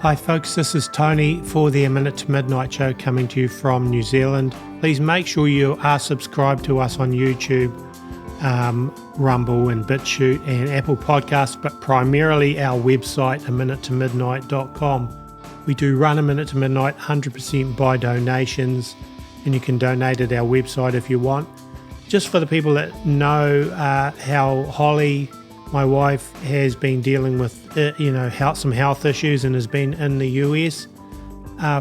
Hi folks, this is Tony for the A Minute to Midnight Show coming to you from New Zealand. Please make sure you are subscribed to us on YouTube, Rumble and BitChute and Apple Podcasts, but primarily our website, aminutetomidnight.com. We do run A Minute to Midnight 100% by donations, and you can donate at our website if you want. Just for the people that know how Holly, my wife, has been dealing with some health issues and has been in the US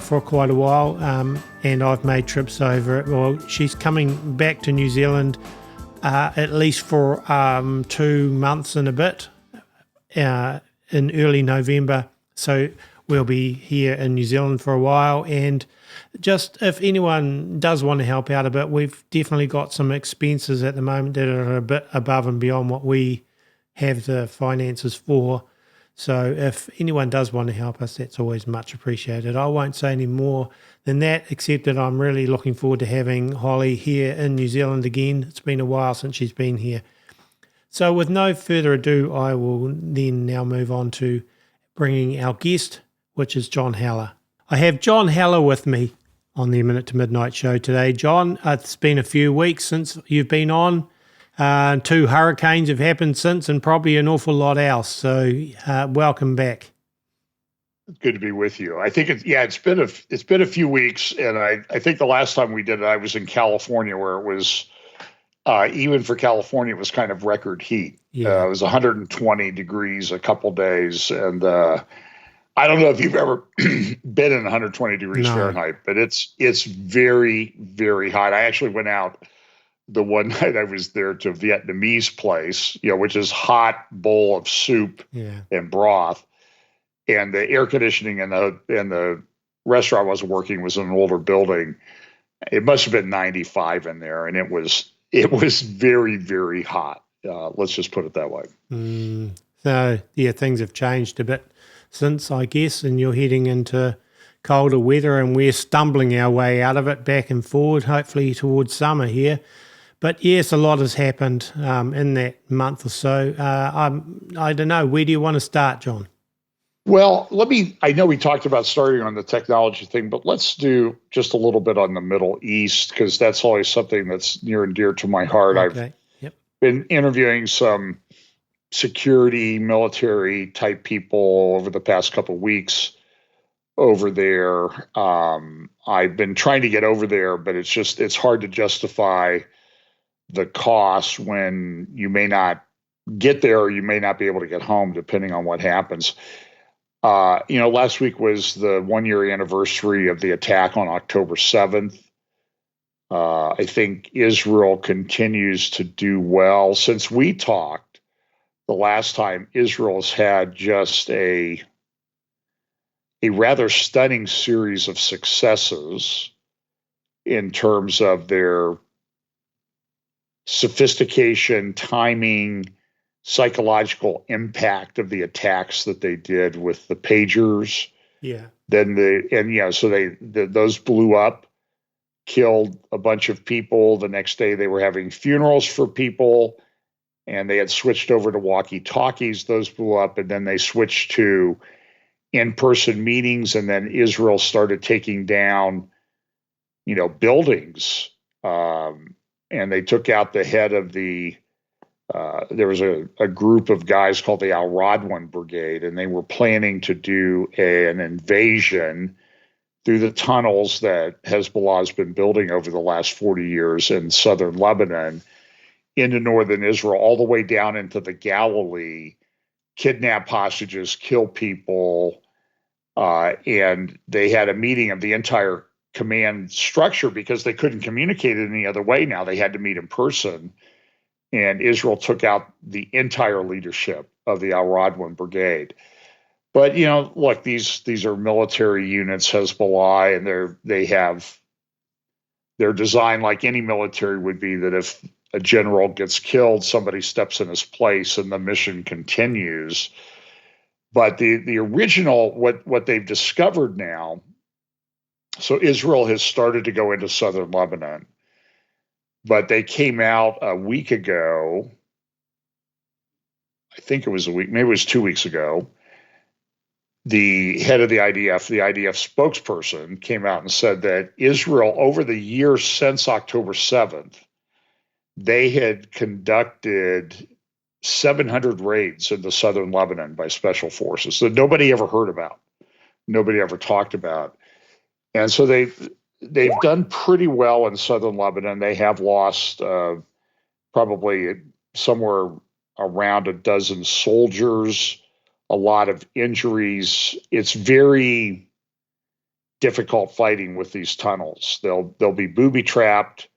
for quite a while, and I've made trips over it. Well, she's coming back to New Zealand at least for 2 months and a bit in early November, so we'll be here in New Zealand for a while. And just if anyone does want to help out a bit, we've definitely got some expenses at the moment that are a bit above and beyond what we have the finances for. So if anyone does want to help us, that's always much appreciated. I won't say any more than that, except that I'm really looking forward to having Holly here in New Zealand again. It's been a while since she's been here. So with no further ado, I will then now move on to bringing our guest, which is John Haller. I have John Haller with me on the A Minute to Midnight Show today. John, it's been a few weeks since you've been on. 2 hurricanes have happened since, and probably an awful lot else. So welcome back. Good to be with you. I think it's been a few weeks, and I think the last time we did it, I was in California, where it was even for California, it was kind of record heat. Yeah. It was 120 degrees a couple days, and I don't know if you've ever been in 120 degrees Fahrenheit, but it's very, very hot. I actually went out the one night I was there to a Vietnamese place, which is hot bowl of soup and broth, and the air conditioning in the restaurant wasn't working. Was in an older building. It must have been 95 in there, and it was very, very hot. Let's just put it that way. So yeah, things have changed a bit since, I guess, and you're heading into colder weather, and we're stumbling our way out of it back and forward, hopefully towards summer here. But yes, a lot has happened in that month or so. I don't know. Where do you want to start, John? Well, I know we talked about starting on the technology thing, but let's do just a little bit on the Middle East, because that's always something that's near and dear to my heart. Okay. I've been interviewing some security, military type people over the past couple of weeks over there. I've been trying to get over there, but it's hard to justify the cost when you may not get there or you may not be able to get home, depending on what happens. Last week was the 1-year anniversary of the attack on October 7th. I think Israel continues to do well. Since we talked the last time, Israel's had just a rather stunning series of successes in terms of their sophistication, timing, psychological impact of the attacks that they did with the pagers. Yeah. Those blew up, killed a bunch of people. The next day they were having funerals for people, and they had switched over to walkie-talkies. Those blew up, and then they switched to in-person meetings, and then Israel started taking down, buildings. And they took out the head of there was a group of guys called the Al Radwan Brigade, and they were planning to do an invasion through the tunnels that Hezbollah has been building over the last 40 years in southern Lebanon into northern Israel, all the way down into the Galilee, kidnap hostages, kill people. And they had a meeting of the entire command structure because they couldn't communicate it any other way. Now they had to meet in person, and Israel took out the entire leadership of the Al Radwan Brigade. But look, these are military units, Hezbollah, and they're designed like any military would be, that if a general gets killed, somebody steps in his place and the mission continues. But the original, what they've discovered now. So Israel has started to go into southern Lebanon, but they came out a week ago. I think it was a week, maybe it was 2 weeks ago, the head of the IDF spokesperson, came out and said that Israel, over the years since October 7th, they had conducted 700 raids into southern Lebanon by special forces that nobody ever heard about, nobody ever talked about. And so they've done pretty well in southern Lebanon. They have lost probably somewhere around a dozen soldiers, a lot of injuries. It's very difficult fighting with these tunnels. They'll be booby trapped,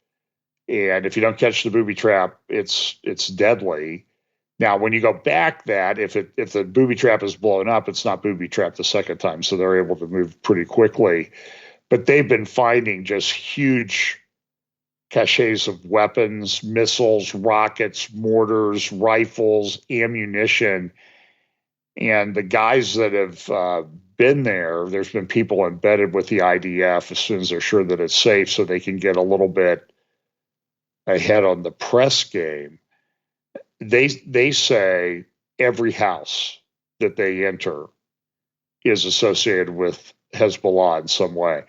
and if you don't catch the booby trap, it's deadly. Now, when you go back if the booby trap is blown up, it's not booby trapped the second time, so they're able to move pretty quickly. But they've been finding just huge caches of weapons, missiles, rockets, mortars, rifles, ammunition. And the guys that have been there, there's been people embedded with the IDF as soon as they're sure that it's safe, so they can get a little bit ahead on the press game. They say every house that they enter is associated with Hezbollah in some way.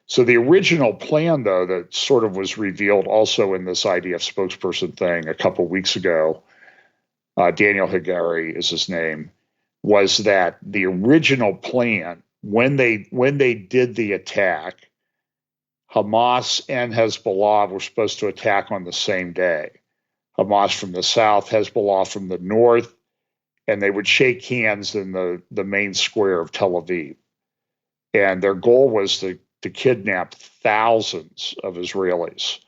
So the original plan, though, that sort of was revealed also in this IDF spokesperson thing a couple of weeks ago, Daniel Hagari is his name, was that the original plan, when they did the attack, Hamas and Hezbollah were supposed to attack on the same day. Hamas from the south, Hezbollah from the north, and they would shake hands in the main square of Tel Aviv. And their goal was to kidnap thousands of Israelis.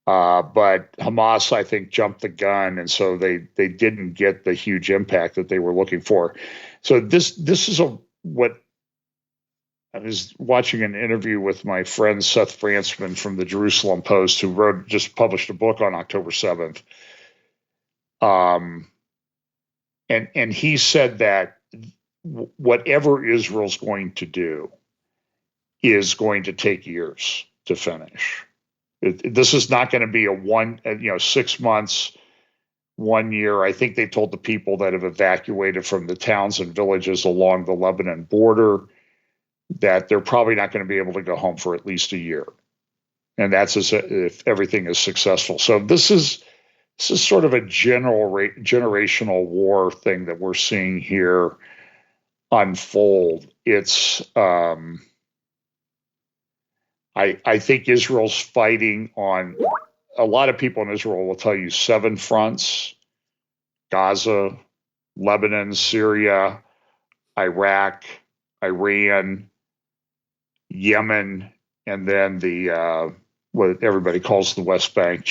But Hamas, I think, jumped the gun, and so they didn't get the huge impact that they were looking for. So this is what I was watching an interview with my friend Seth Frantzman from the Jerusalem Post, who just published a book on October 7th. And he said that whatever Israel's going to do is going to take years to finish. This is not going to be a 6 months, 1 year. I think they told the people that have evacuated from the towns and villages along the Lebanon border that they're probably not going to be able to go home for at least a year. And that's if everything is successful. So this is sort of a generational war thing that we're seeing here unfold. It's I think Israel's fighting on, a lot of people in Israel will tell you, 7 fronts: Gaza, Lebanon, Syria, Iraq, Iran, Yemen, and then the what everybody calls the West Bank,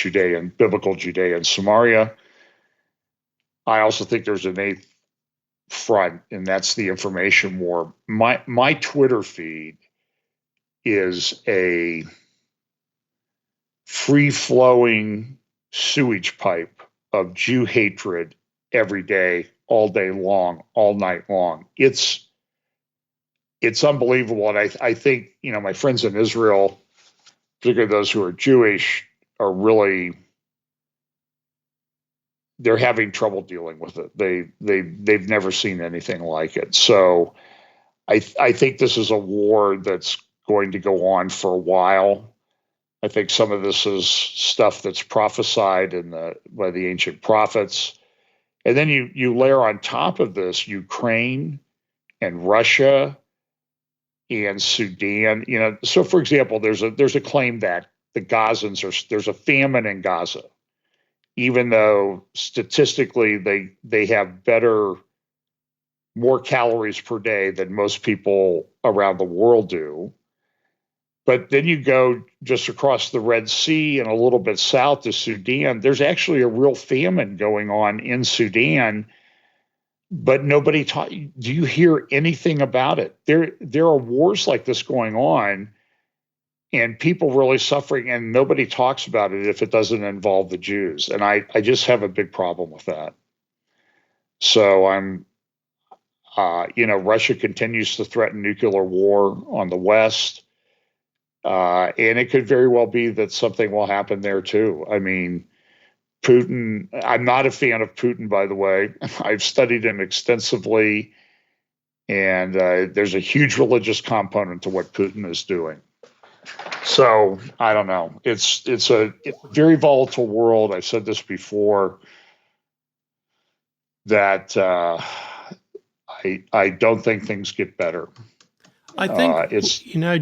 biblical Judea and Samaria. I also think there's an 8th front, and that's the information war. My Twitter feed is a free-flowing sewage pipe of Jew hatred every day, all day long, all night long. It's unbelievable. And I think, my friends in Israel, particularly those who are Jewish, are really, they're having trouble dealing with it. They've never seen anything like it. So I think this is a war that's going to go on for a while. I think some of this is stuff that's prophesied by the ancient prophets. And then you layer on top of this Ukraine and Russia and Sudan. So for example, there's a claim that the Gazans there's a famine in Gaza, even though statistically they have more calories per day than most people around the world do. But then you go just across the Red Sea and a little bit south to Sudan. There's actually a real famine going on in Sudan, but nobody do you hear anything about it? There are wars like this going on, and people really suffering, and nobody talks about it if it doesn't involve the Jews. And I just have a big problem with that. So Russia continues to threaten nuclear war on the West. And it could very well be that something will happen there too. I mean, Putin, I'm not a fan of Putin, by the way. I've studied him extensively, And there's a huge religious component to what Putin is doing. So I don't know. It's a very volatile world. I've said this before, that I don't think things get better. I think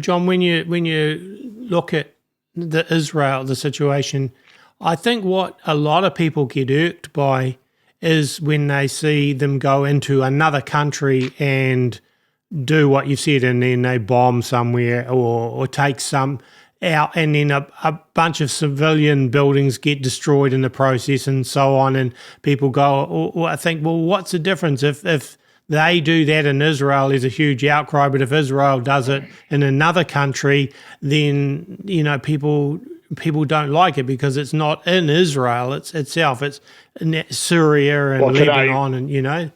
John, when you look at the situation, I think what a lot of people get irked by is when they see them go into another country and do what you said, and then they bomb somewhere or take some out, and then a bunch of civilian buildings get destroyed in the process and so on, and people go, I think, well, what's the difference? If they do that in Israel, there's a huge outcry, but if Israel does it in another country, then, people don't like it because it's not in Israel itself. It's in Syria and Lebanon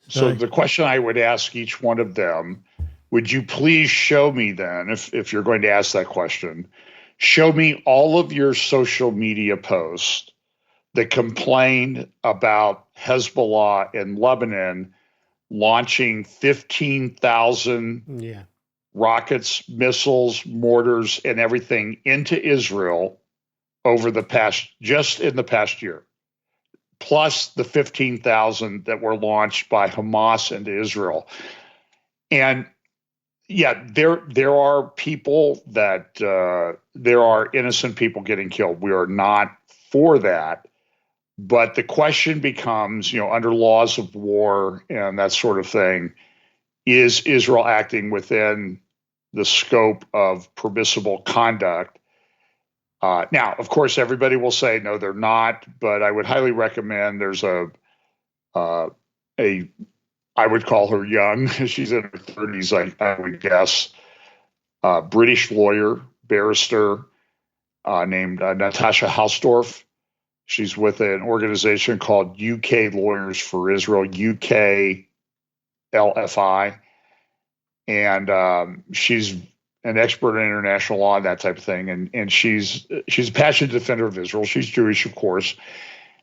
So the question I would ask each one of them, would you please show me then, if you're going to ask that question, show me all of your social media posts that complain about Hezbollah in Lebanon launching 15,000 rockets, missiles, mortars, and everything into Israel just in the past year, plus the 15,000 that were launched by Hamas into Israel. And there are people there are innocent people getting killed. We are not for that. But the question becomes, under laws of war and that sort of thing, is Israel acting within the scope of permissible conduct? Now, of course, everybody will say, no, they're not. But I would highly recommend, there's I would call her young. She's in her 30s, I would guess. British lawyer, barrister named Natasha Hausdorff. She's with an organization called UK Lawyers for Israel, UKLFI. And she's an expert in international law and that type of thing. And she's a passionate defender of Israel. She's Jewish, of course.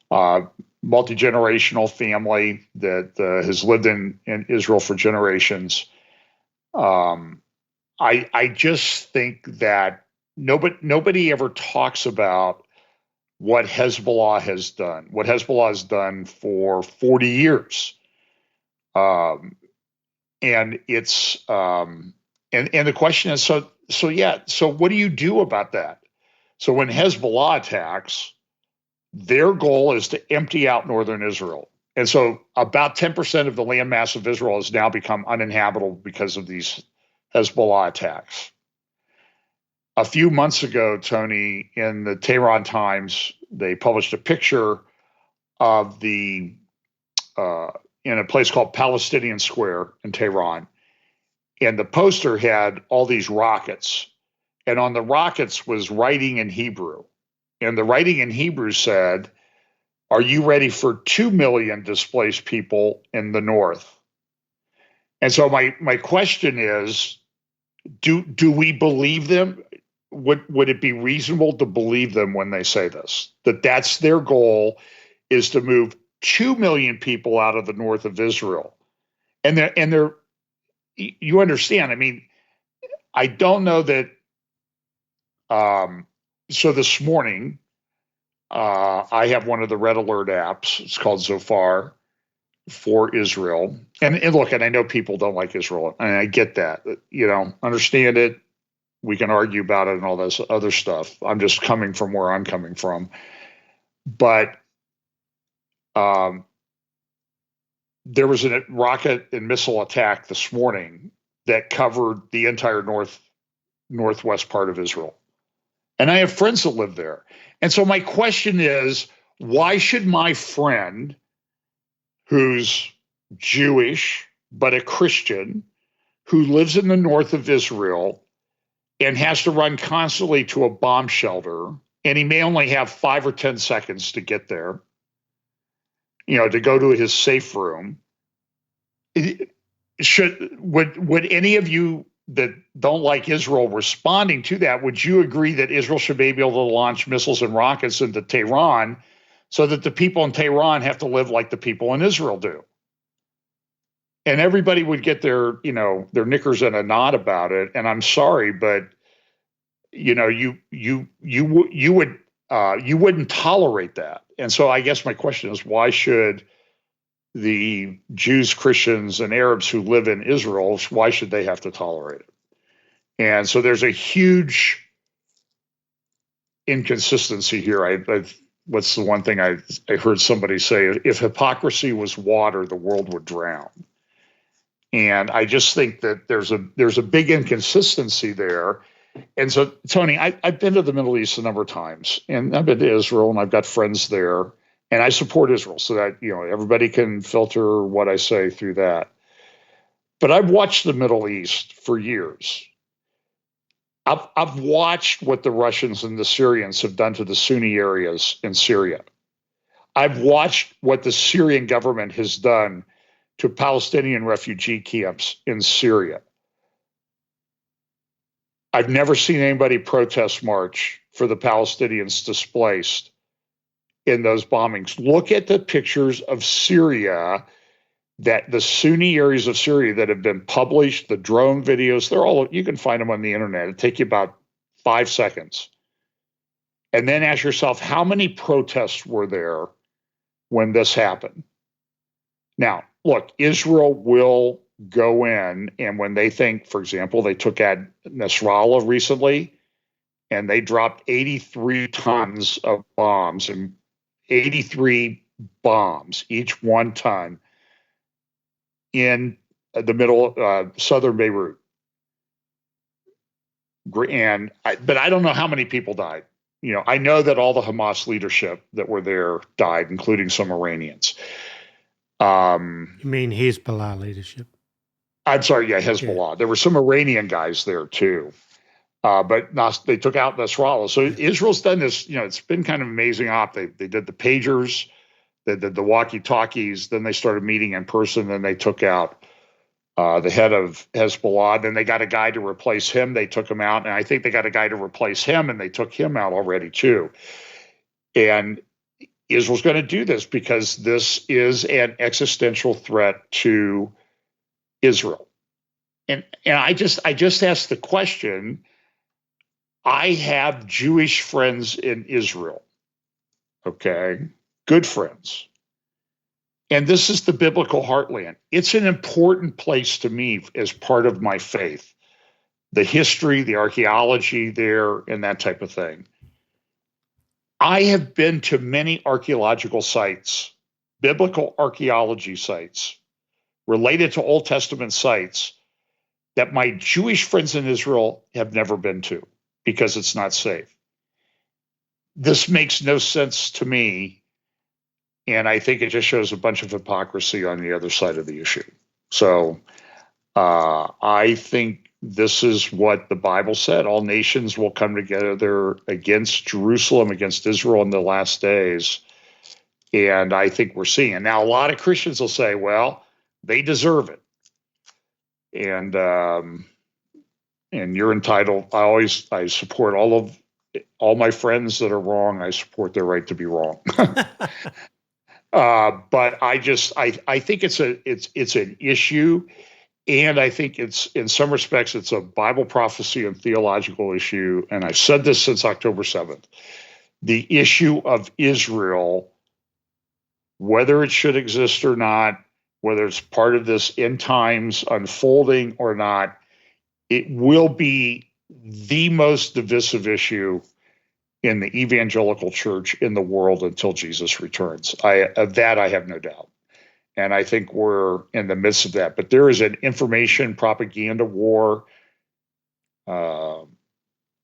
Multi-generational family that has lived in Israel for generations. I just think that nobody ever talks about what Hezbollah has done. What Hezbollah has done for 40 years, and it's and the question is so what do you do about that? So when Hezbollah attacks, their goal is to empty out northern Israel. And so about 10% of the landmass of Israel has now become uninhabitable because of these Hezbollah attacks. A few months ago, Tony, in the Tehran Times, they published a picture of in a place called Palestinian Square in Tehran. And the poster had all these rockets. And on the rockets was writing in Hebrew. And the writing in Hebrew said, "Are you ready for 2 million displaced people in the north?" And so my question is, do we believe them? Would it be reasonable to believe them when they say this? That's their goal, is to move 2 million people out of the north of Israel. And they're you understand, I mean, I don't know that so this morning, I have one of the red alert apps. It's called Zofar for Israel. And look, and I know people don't like Israel, and I get that. Understand it. We can argue about it and all this other stuff. I'm just coming from where I'm coming from. But there was a rocket and missile attack this morning that covered the entire northwest part of Israel. And I have friends that live there. And so my question is, why should my friend, who's Jewish but a Christian, who lives in the north of Israel and has to run constantly to a bomb shelter, and he may only have 5 or 10 seconds to get there, to go to his safe room, would any of you that don't like Israel responding to that, would you agree that Israel should be able to launch missiles and rockets into Tehran so that the people in Tehran have to live like the people in Israel do? and everybody would get their, their knickers in a knot about it. And I'm sorry, but you wouldn't tolerate that. And so I guess my question is, why should the Jews, Christians, and Arabs who live in Israel, why should they have to tolerate it? And so there's a huge inconsistency here. What's the one thing I heard somebody say? If hypocrisy was water, the world would drown. And I just think that there's a big inconsistency there. And so, Tony, I've been to the Middle East a number of times, and I've been to Israel, and I've got friends there, and I support Israel, so that everybody can filter what I say through that. But I've watched the Middle East for years. I've watched what the Russians and the Syrians have done to the Sunni areas in Syria. I've watched what the Syrian government has done to Palestinian refugee camps in Syria. I've never seen anybody protest march for the Palestinians displaced in those bombings. Look at the pictures of Syria, that the Sunni areas of Syria that have been published, the drone videos, you can find them on the internet. It'll take you about 5 seconds. And then ask yourself, how many protests were there when this happened? Now, look, Israel will go in, and when they think, for example, they took out Nasrallah recently, and they dropped 83 tons of bombs, and 83 bombs, each 1 ton, in the middle, southern Beirut. But I don't know how many people died. I know that all the Hamas leadership that were there died, including some Iranians. You mean Hezbollah leadership? I'm sorry, yeah, Hezbollah. Yeah. There were some Iranian guys there too. But they took out Nasrallah. So Israel's done this, it's been kind of amazing op. They did the pagers, they did the walkie-talkies, then they started meeting in person, then they took out the head of Hezbollah. Then they got a guy to replace him. They took him out. And I think they got a guy to replace him, and they took him out already too. And Israel's going to do this because this is an existential threat to Israel. And I just asked the question. I have Jewish friends in Israel, okay, good friends. And this is the biblical heartland. It's an important place to me as part of my faith. The history, the archaeology there, and that type of thing. I have been to many archaeological sites, biblical archaeology sites, related to Old Testament sites that my Jewish friends in Israel have never been to, because it's not safe. This makes no sense to me, and I think it just shows a bunch of hypocrisy on the other side of the issue. So I think this is what the Bible said. All nations will come together against Jerusalem, against Israel in the last days. And I think we're seeing it. Now, a lot of Christians will say, well, they deserve it. And you're entitled. I support all my friends that are wrong. I support their right to be wrong. But I think it's an issue, and I think it's, in some respects, it's a Bible prophecy and theological issue. And I've said this since October 7th. The issue of Israel, whether it should exist or not, whether it's part of this end times unfolding or not, it will be the most divisive issue in the evangelical church in the world until Jesus returns. Of that, I have no doubt. And I think we're in the midst of that. But there is an information propaganda war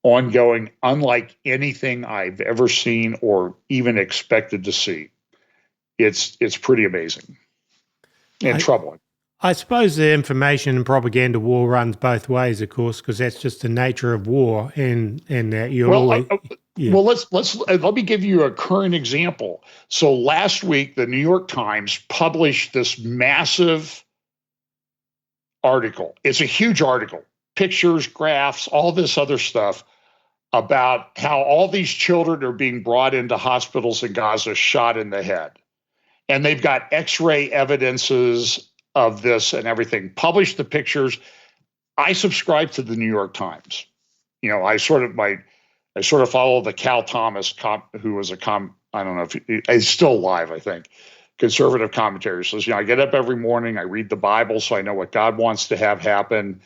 ongoing, unlike anything I've ever seen or even expected to see. It's pretty amazing and troubling. I suppose the information and propaganda war runs both ways, of course, because that's just the nature of war, and that you'll always. Well, let me give you a current example. So last week, the New York Times published this massive article. It's a huge article, pictures, graphs, all this other stuff about how all these children are being brought into hospitals in Gaza shot in the head. And they've got X-ray evidences of this and everything, published the pictures. I subscribe to the New York Times. I sort of follow the Cal Thomas, who was I don't know if he's still alive, I think, conservative commentator. Says, I get up every morning, I read the Bible so I know what God wants to have happen,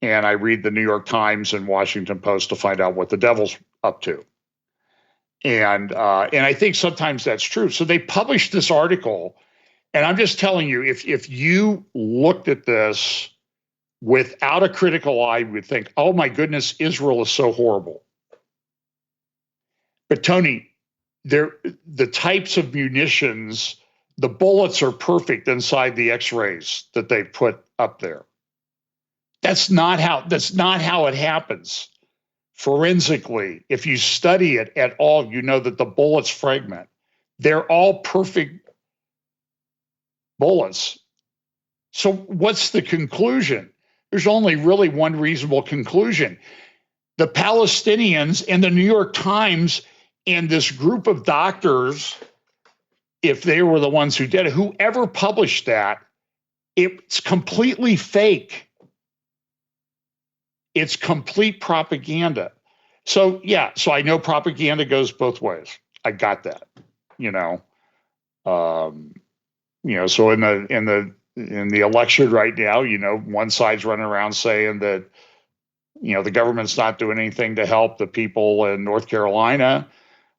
and I read the New York Times and Washington Post to find out what the devil's up to. And I think sometimes that's true. So they published this article, and I'm just telling you, if you looked at this without a critical eye, you would think, oh my goodness, Israel is so horrible. But Tony, the types of munitions, the bullets are perfect inside the X-rays that they put up there. That's not how it happens. Forensically, if you study it at all, you know that the bullets fragment. They're all perfect bullets. So what's the conclusion? There's only really one reasonable conclusion. The Palestinians and the New York Times and this group of doctors, if they were the ones who did it, whoever published that, it's completely fake. It's complete propaganda. So I know propaganda goes both ways. I got that. So in the election right now, one side's running around saying that the government's not doing anything to help the people in North Carolina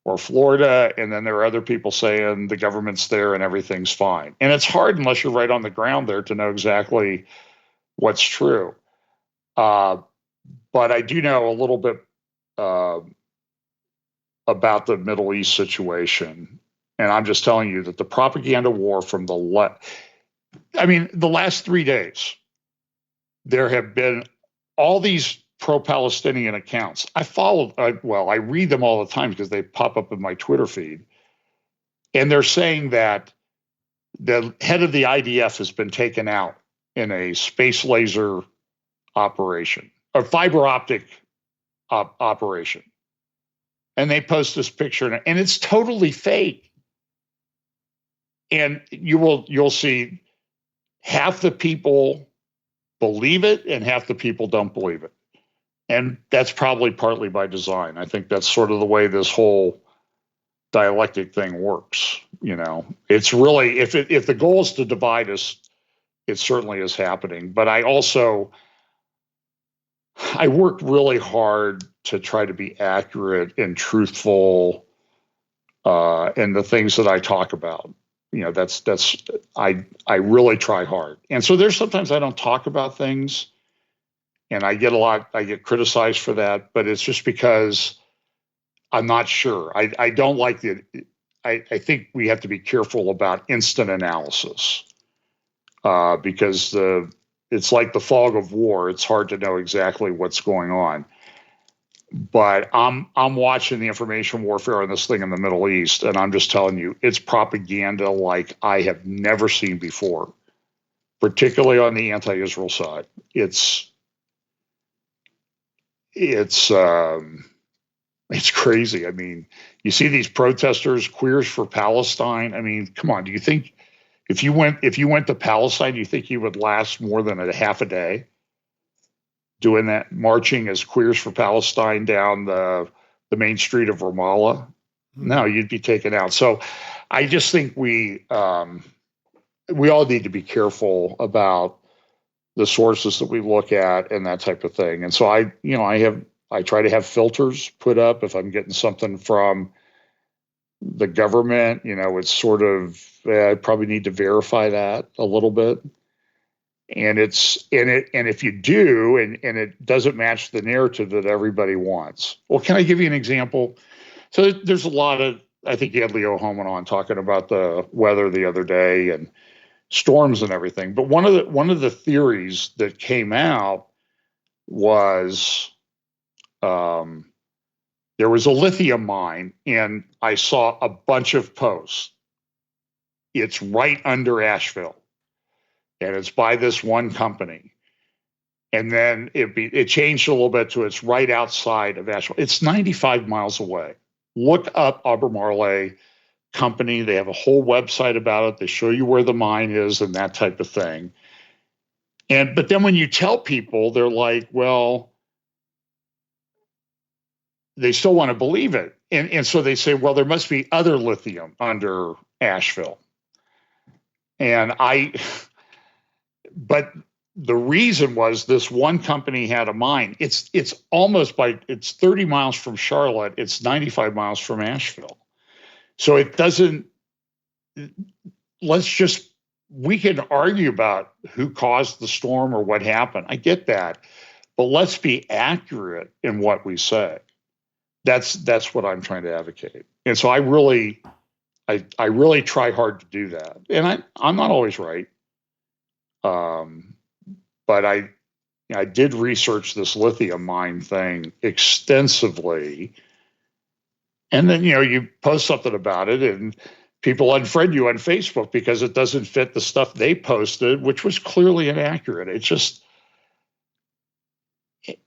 or Florida, and then there are other people saying the government's there and everything's fine. And it's hard unless you're right on the ground there to know exactly what's true. But I do know a little bit about the Middle East situation, and I'm just telling you that the propaganda war from the last 3 days, there have been all these pro-Palestinian accounts. I read them all the time because they pop up in my Twitter feed. And they're saying that the head of the IDF has been taken out in a space laser operation, or fiber optic operation. And they post this picture, and it's totally fake. And you'll see half the people believe it and half the people don't believe it. And that's probably partly by design. I think that's sort of the way this whole dialectic thing works. It's really, if the goal is to divide us, it certainly is happening. But I worked really hard to try to be accurate and truthful in the things that I talk about. I really try hard. And so there's sometimes I don't talk about things, and I get criticized for that, but it's just because I'm not sure. I don't like I think we have to be careful about instant analysis because it's like the fog of war. It's hard to know exactly what's going on. But I'm watching the information warfare on this thing in the Middle East, and I'm just telling you, it's propaganda like I have never seen before, particularly on the anti-Israel side. It's crazy. I mean, you see these protesters, Queers for Palestine. I mean, come on. Do you think if you went to Palestine, do you think you would last more than a half a day doing that, marching as Queers for Palestine down the main street of Ramallah? No, you'd be taken out. So I just think we all need to be careful about the sources that we look at and that type of thing. And so I try to have filters put up if I'm getting something from the government. It's sort of I probably need to verify that a little bit. And if you do, and it doesn't match the narrative that everybody wants. Well, can I give you an example? So there's a lot of, I think you had Leo Homan on talking about the weather the other day and storms and everything. But one of the theories that came out was there was a lithium mine, and I saw a bunch of posts. It's right under Asheville, and it's by this one company. And then it changed a little bit to it's right outside of Asheville. It's 95 miles away. Look up Albemarle company. They have a whole website about it. They show you where the mine is and that type of thing. But then when you tell people, they're like, well, they still want to believe it. And so they say, well, there must be other lithium under Asheville. But the reason was this one company had a mine. It's 30 miles from Charlotte. It's 95 miles from Asheville. So it doesn't, we can argue about who caused the storm or what happened. I get that, but let's be accurate in what we say. That's what I'm trying to advocate. And so I really try hard to do that. And I'm not always right. But I did research this lithium mine thing extensively. And then, you post something about it and people unfriend you on Facebook because it doesn't fit the stuff they posted, which was clearly inaccurate. It's just,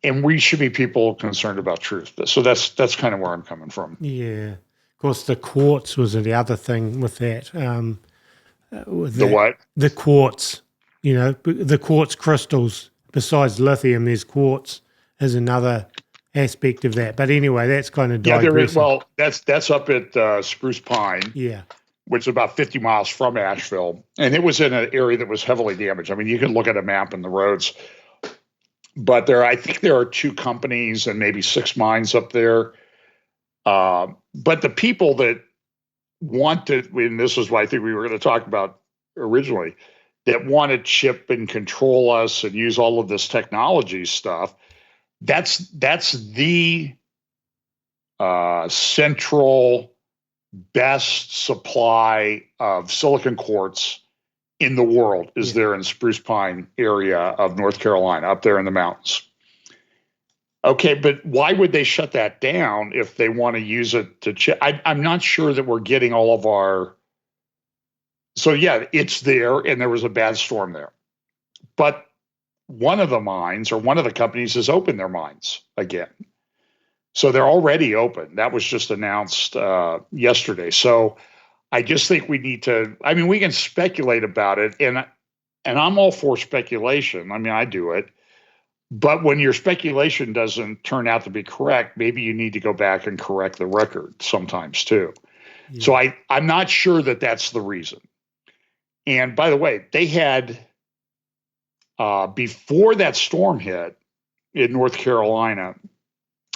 and we should be people concerned about truth. So that's kind of where I'm coming from. Yeah. Of course, the quartz was the other thing with that. The what? The quartz, the quartz crystals. Besides lithium, there's quartz is another aspect of that. But anyway, that's kind of digressing. Yeah, there is. Well, that's up at Spruce Pine. Yeah. Which is about 50 miles from Asheville. And it was in an area that was heavily damaged. I mean, you can look at a map and the roads. But I think there are 2 companies and maybe 6 mines up there. But the people that wanted, and this is what I think we were going to talk about originally, that want to chip and control us and use all of this technology stuff, that's the central best supply of silicon quartz in the world is there in Spruce Pine area of North Carolina, up there in the mountains. Okay, but why would they shut that down if they want to use it to chip? I'm not sure that we're getting all of our. So yeah, it's there, and there was a bad storm there. But one of the mines or one of the companies has opened their mines again. So they're already open. That was just announced yesterday. So I just think we need to, we can speculate about it, and I'm all for speculation. I do it. But when your speculation doesn't turn out to be correct, maybe you need to go back and correct the record sometimes too. Yeah. So I'm not sure that that's the reason. And by the way, they had, before that storm hit in North Carolina,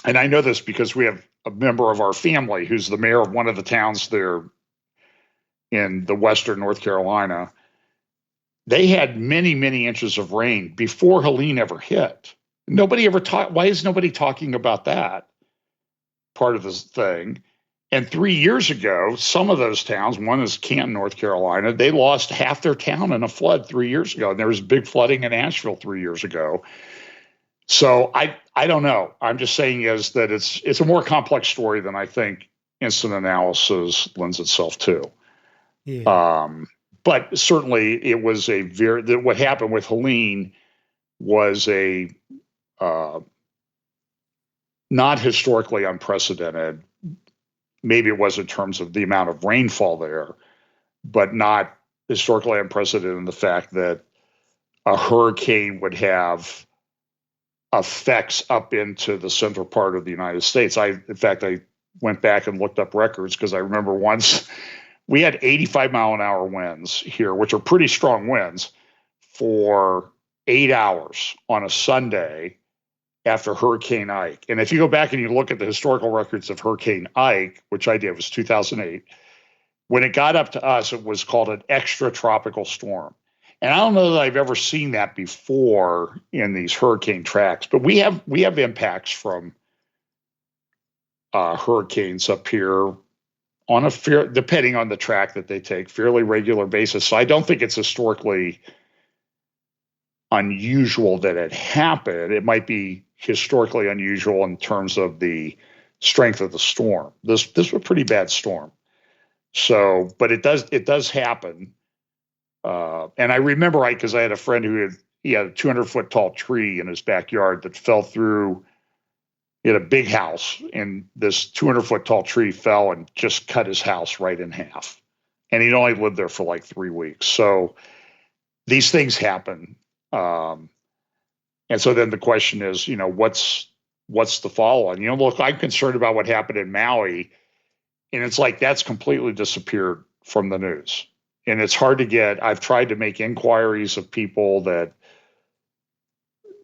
and I know this because we have a member of our family who's the mayor of one of the towns there in the western North Carolina. They had many, many inches of rain before Helene ever hit. Nobody ever talked. Why is nobody talking about that part of this thing? And 3 years ago, some of those towns, one is Canton, North Carolina, they lost half their town in a flood 3 years ago. And there was big flooding in Asheville 3 years ago. So I don't know. I'm just saying is that it's a more complex story than I think instant analysis lends itself to. Yeah. But certainly it was what happened with Helene was a not historically unprecedented. Maybe it was in terms of the amount of rainfall there, but not historically unprecedented in the fact that a hurricane would have effects up into the central part of the United States. I went back and looked up records because I remember once we had 85-mile-an-hour winds here, which are pretty strong winds, for 8 hours on a Sunday after Hurricane Ike. And if you go back and you look at the historical records of Hurricane Ike, which I did, was 2008, when it got up to us, it was called an extratropical storm. And I don't know that I've ever seen that before in these hurricane tracks, but we have impacts from hurricanes up here on depending on the track that they take, fairly regular basis. So I don't think it's historically unusual that it happened. It might be historically unusual in terms of the strength of the storm. This was a pretty bad storm. So, but it does happen. And I remember because I had a friend he had a 200-foot tall tree in his backyard that fell through He had a big house, and this 200-foot tall tree fell and just cut his house right in half. And he'd only lived there for like 3 weeks. So these things happen. And so then the question is, what's the follow-on? Look, I'm concerned about what happened in Maui, and it's like that's completely disappeared from the news. And it's hard to get. I've tried to make inquiries of people that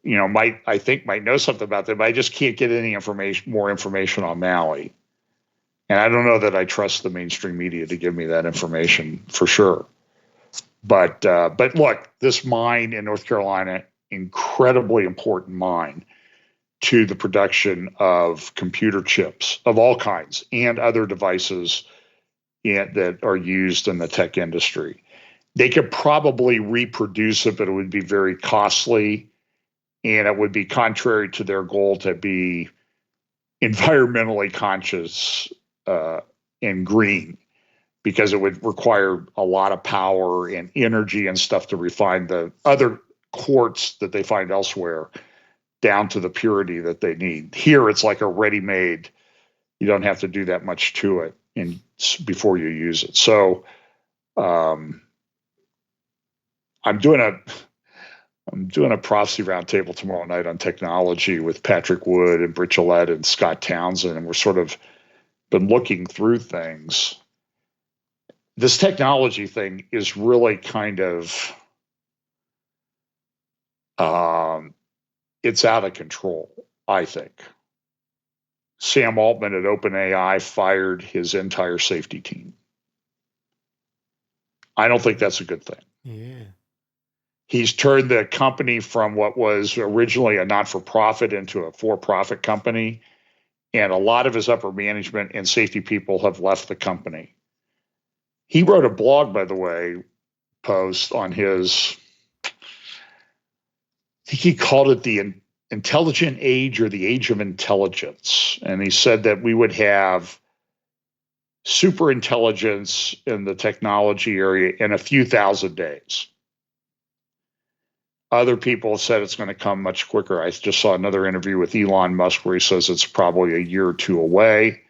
might know something about them, but I just can't get any more information on Maui. And I don't know that I trust the mainstream media to give me that information for sure. But look, this mine in North Carolina, incredibly important mine to the production of computer chips of all kinds and other devices that are used in the tech industry. They could probably reproduce it, but it would be very costly, and it would be contrary to their goal to be environmentally conscious and green, because it would require a lot of power and energy and stuff to refine the other quartz that they find elsewhere down to the purity that they need. Here, it's like a ready-made. You don't have to do that much to it before you use it. So I'm doing a prophecy roundtable tomorrow night on technology with Patrick Wood and Britt Gillette and Scott Townsend, and we're sort of been looking through things. This technology thing is really kind of it's out of control, I think. Sam Altman at OpenAI fired his entire safety team. I don't think that's a good thing. Yeah. He's turned the company from what was originally a not-for-profit into a for-profit company, and a lot of his upper management and safety people have left the company. He wrote a blog, by the way, post on his, I think he called it the intelligent age or the age of intelligence. And he said that we would have super intelligence in the technology area in a few thousand days. Other people said it's going to come much quicker. I just saw another interview with Elon Musk where he says it's probably a year or two away.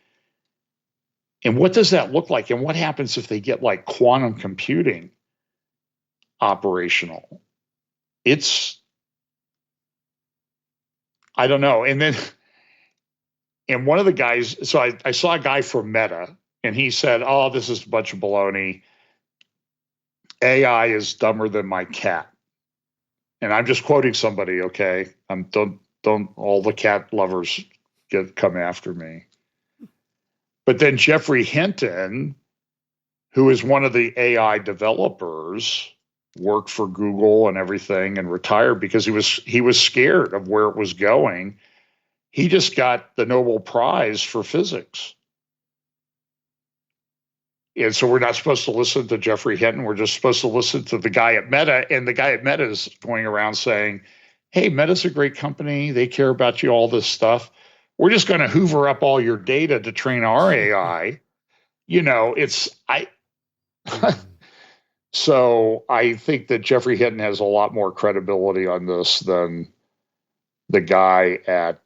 And what does that look like? And what happens if they get like quantum computing operational? I don't know. And one of the guys, so I saw a guy from Meta, and he said, "Oh, this is a bunch of baloney. AI is dumber than my cat." And I'm just quoting somebody, okay? Don't all the cat lovers come after me. But then Jeffrey Hinton, who is one of the AI developers, worked for Google and everything and retired because he was scared of where it was going. He just got the Nobel Prize for physics. And so we're not supposed to listen to Jeffrey Hinton. We're just supposed to listen to the guy at Meta. And the guy at Meta is going around saying, "Hey, Meta's a great company. They care about you, all this stuff. We're just going to hoover up all your data to train our AI." So I think that Jeffrey Hinton has a lot more credibility on this than the guy at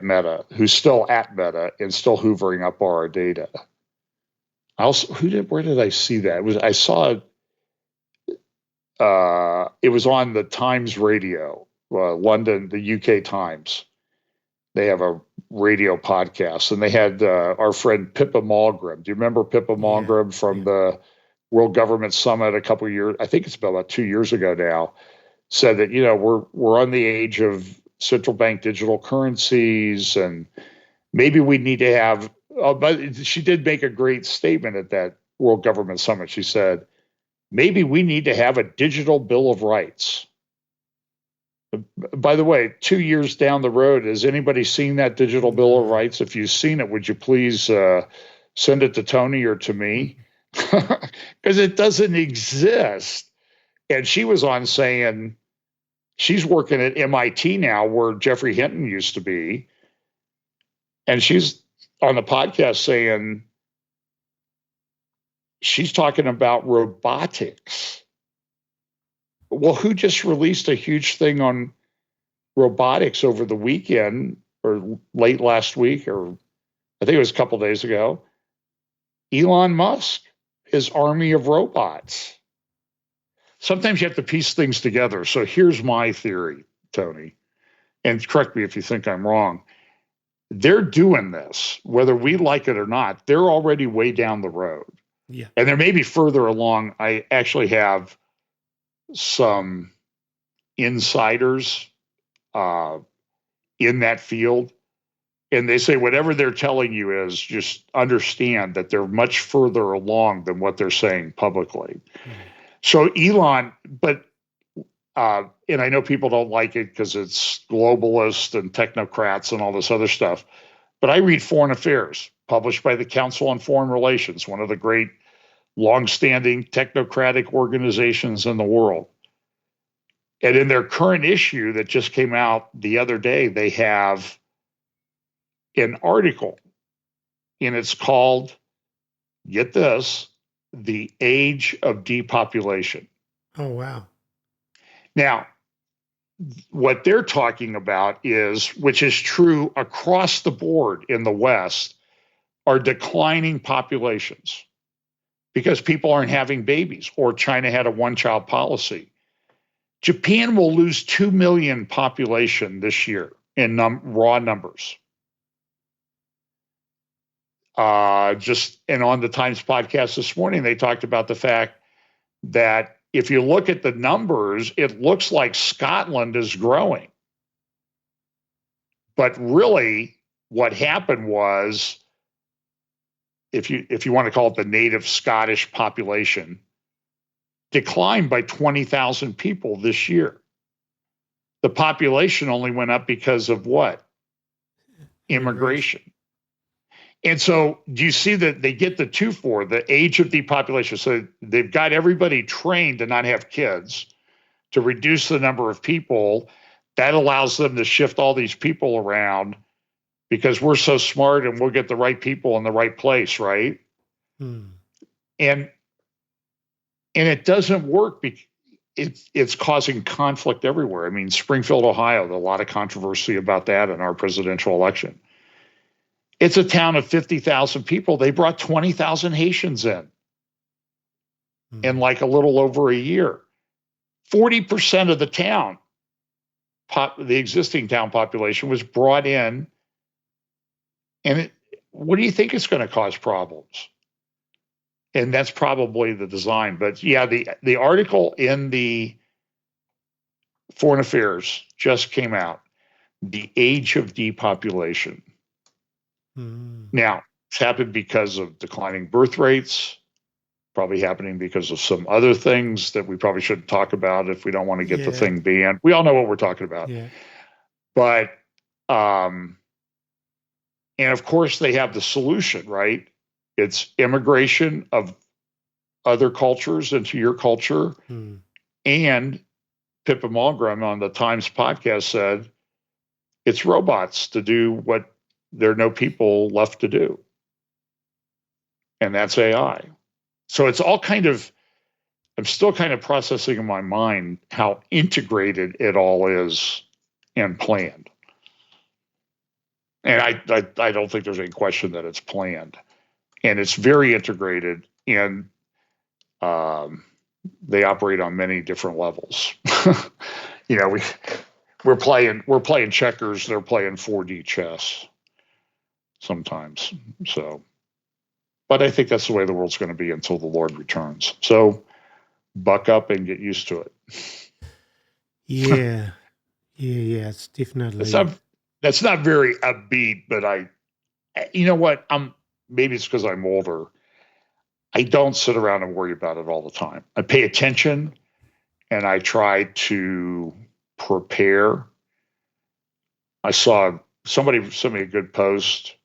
Meta, who's still at Meta and still hoovering up our data. Where did I see that? It was on the Times radio, London, the UK Times. They have a radio podcast, and they had our friend Pippa MGRM. Do you remember Pippa MGRM from the World Government Summit a couple of years? I think it's about 2 years ago now. Said that we're on the age of central bank digital currencies, and maybe we need to have. But she did make a great statement at that World Government Summit. She said, maybe we need to have a digital Bill of Rights. By the way, 2 years down the road, has anybody seen that digital Bill of Rights? If you've seen it, would you please send it to Tony or to me? Because it doesn't exist. And she was on saying she's working at MIT now, where Jeffrey Hinton used to be. And she's on the podcast saying she's talking about robotics. Well, who just released a huge thing on robotics over the weekend or late last week, or I think it was a couple days ago. Elon Musk, his army of robots. Sometimes you have to piece things together. So here's my theory, Tony, and correct me if you think I'm wrong. They're doing this, whether we like it or not. They're already way down the road. Yeah. And they're maybe further along. I actually have some insiders in that field. And they say whatever they're telling you is just understand that they're much further along than what they're saying publicly. Mm-hmm. So Elon, but and I know people don't like it because it's globalist and technocrats and all this other stuff, but I read Foreign Affairs, published by the Council on Foreign Relations, one of the great longstanding technocratic organizations in the world. And in their current issue that just came out the other day, they have an article, and it's called, get this, The Age of Depopulation. Oh, wow. Now, what they're talking about is, which is true across the board in the West, are declining populations because people aren't having babies, or China had a one-child policy. Japan will lose 2 million population this year in raw numbers. And on the Times podcast this morning, they talked about the fact that if you look at the numbers, it looks like Scotland is growing. But really, what happened was, if you want to call it the native Scottish population, declined by 20,000 people this year. The population only went up because of what? Immigration. And so do you see that they get the the age of depopulation? So they've got everybody trained to not have kids, to reduce the number of people. That allows them to shift all these people around because we're so smart and we'll get the right people in the right place, right? And it doesn't work because it's causing conflict everywhere. I mean, Springfield, Ohio, there's a lot of controversy about that in our presidential election. It's a town of 50,000 people. They brought 20,000 Haitians in like a little over a year. 40% of the town, the existing town population, was brought in. And what do you think is going to cause problems? And that's probably the design. But yeah, the article in the Foreign Affairs just came out. The Age of Depopulation. Now, it's happened because of declining birth rates, probably happening because of some other things that we probably shouldn't talk about if we don't want to get the thing banned. We all know what we're talking about. Yeah. But, and of course, they have the solution, right? It's immigration of other cultures into your culture. And Pippa MGRM on the Times podcast said, it's robots to do what there are no people left to do. And that's AI. So it's all kind of, I'm still kind of processing in my mind how integrated it all is and planned. And I don't think there's any question that it's planned. And it's very integrated, and they operate on many different levels. You know, we're playing checkers, they're playing 4D chess sometimes. So, but I think that's the way the world's going to be until the Lord returns. So buck up and get used to it. Yeah. It's definitely. That's not very upbeat, but you know what? Maybe it's because I'm older. I don't sit around and worry about it all the time. I pay attention and I try to prepare. I saw somebody sent me a good post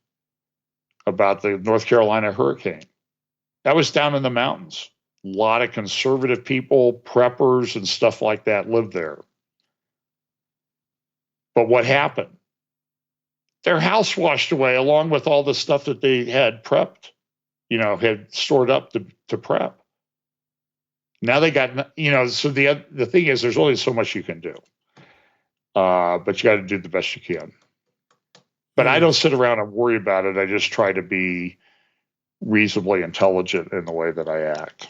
about the North Carolina hurricane. That was down in the mountains. A lot of conservative people, preppers and stuff like that lived there. But what happened? Their house washed away along with all the stuff that they had prepped, had stored up to prep. Now they got, so the thing is, there's only so much you can do. but you got to do the best you can. But I don't sit around and worry about it. I just try to be reasonably intelligent in the way that I act.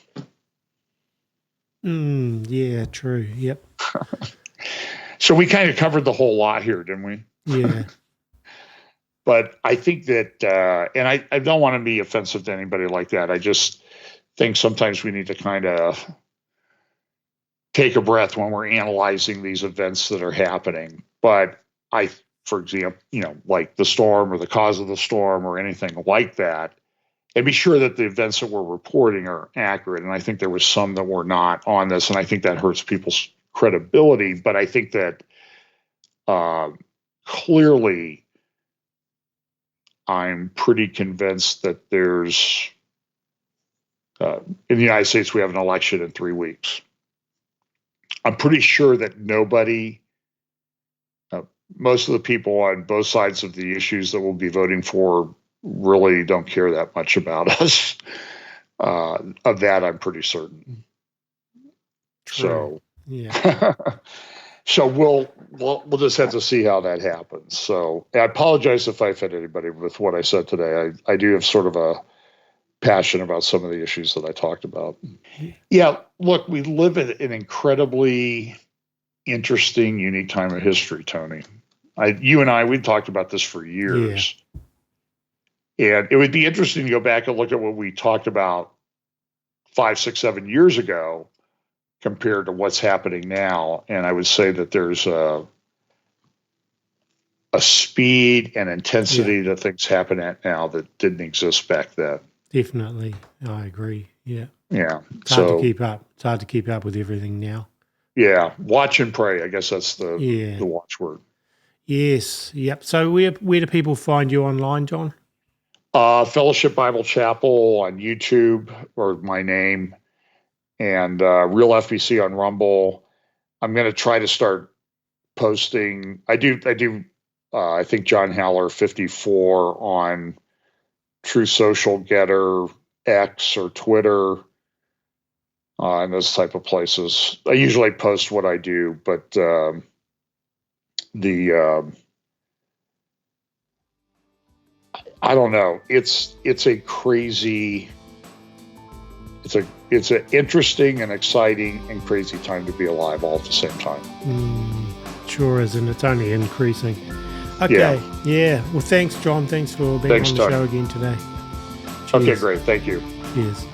Yeah, true. Yep. So we kind of covered the whole lot here, didn't we? Yeah. But I think that, and I don't want to be offensive to anybody like that. I just think sometimes we need to kind of take a breath when we're analyzing these events that are happening. But for example, like the storm or the cause of the storm or anything like that, and be sure that the events that we're reporting are accurate. And I think there was some that were not on this, and I think that hurts people's credibility. But I think that clearly, I'm pretty convinced that there's, in the United States, we have an election in 3 weeks. I'm pretty sure that most of the people on both sides of the issues that we'll be voting for really don't care that much about us. Of that, I'm pretty certain. True. So, yeah. So we'll just have to see how that happens. So I apologize if I offended anybody with what I said today. I do have sort of a passion about some of the issues that I talked about. Yeah, look, we live in an incredibly interesting, unique time of history, Tony. You and I, we've talked about this for years. Yeah. And it would be interesting to go back and look at what we talked about 5, 6, 7 years ago compared to what's happening now. And I would say that there's a speed and intensity to things happen at now that didn't exist back then. Definitely. I agree. Yeah. Yeah. It's hard to keep up. It's hard to keep up with everything now. Yeah. Watch and pray. I guess that's the watchword. Yes. Yep. So where do people find you online, John? Fellowship Bible Chapel on YouTube, or my name, and Real FBC on Rumble. I'm going to try to start posting. I think John Haller 54 on True Social, Getter, X, or Twitter, and those type of places. I usually post what I do, but I don't know. It's a crazy. It's an interesting and exciting and crazy time to be alive all at the same time. Sure is, and it's only increasing. Okay, yeah. Well, thanks, John. Thanks for being on the show again today. Cheers. Okay, great. Thank you. Cheers.